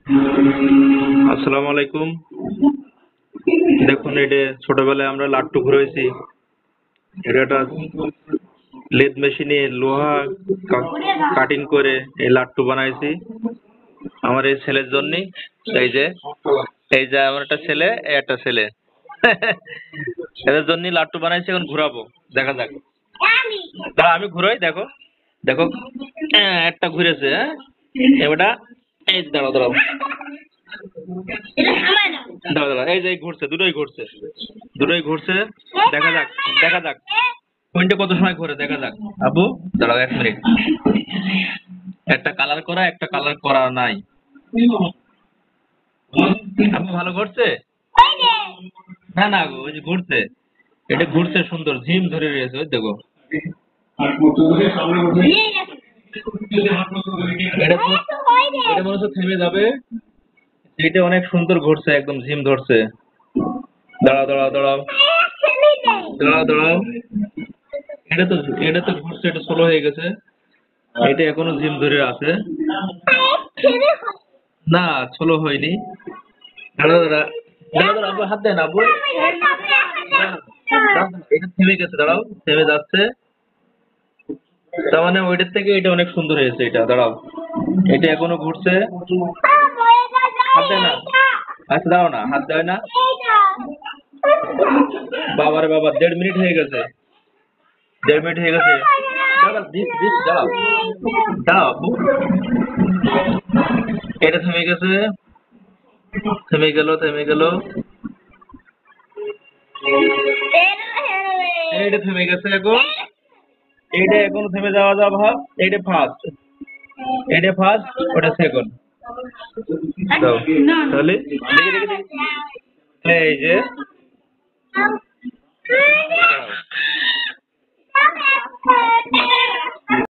আসসালামু আলাইকুম। দেখুন, এটা ছোটবেলায় আমরা লাট্টু ঘুরাইছি। এটা একটা লেদ মেশিনে লোহা কাটিং করে এই লাট্টু বানাইছি আমার এই ছেলের জন্য। এই যে এই যে আমার একটা ছেলে, এই একটা ছেলে এদের জন্য লাট্টু বানাইছি। এখন ঘুরাবো, দেখা যাক। দাঁড়া, আমি ঘুরাই, দেখো দেখো। একটা ঘুরেছে, হ্যাঁ। এবারটা এই দাঁড়াও দাঁড়াও দাঁড়াও দাঁড়াও, এই যে ঘুরছে, দুটোই ঘুরছে, দুটোই ঘুরছে। দেখা যাক, দেখা যাক কোনটা কত সময় ঘুরে, দেখা যাক। আবু দাঁড়াও 1 মিনিট। একটা কালার করা, একটা কালার করা নাই। আপু ভালো ঘুরছে? না না গো, ওই যে ঘুরছে, এটা ঘুরছে সুন্দর, ঝিম ধরে রয়েছে, ওই দেখো। এটা এটা মনে হচ্ছে থেমে যাবে। এটা অনেক সুন্দর ঘুরছে, একদম ঝিম ধরছে। দাঁড়াও দাঁড়াও দাঁড়াও দাঁড়াও দাঁড়াও। এটা তো এটা তো ঘুরছে, এটা স্লো হয়ে গেছে। এটা এখনো ঝিম ধরে আছে। না, স্লো হয়নি। দাঁড়াও দাঁড়া দাঁড়াও দাঁড়াও, আব্বু হাত দেয় না, আব্বু। এটা থেমে গেছে, দাঁড়াও, থেমে যাচ্ছে। তার মানে ওইটার থেকে এটা অনেক সুন্দর হয়েছে। এটা দাঁড়াও, এটা এখনো ঘুরছে। হাত দেয় না। আচ্ছা দাঁড়াও না, হাত দেয় না। বাবারে বাবা, 1.5 মিনিট হয়ে গেছে, 1.5 মিনিট হয়ে গেছে। দাঁড়াও, দিস দিস, দাঁড়াও দাঁড়াও আব্বু। এটা থেমে গেছে, থেমে গেল, থেমে গেল। এইটা থেমে গেছে এখন। এইটা এখন থেমে যাওয়া যা ভাব। এইটা ফার্স্ট, এইটা ফার্স্ট, ওটা সেকেন্ড। তাহলে দেখি দেখি দেখি। এই যে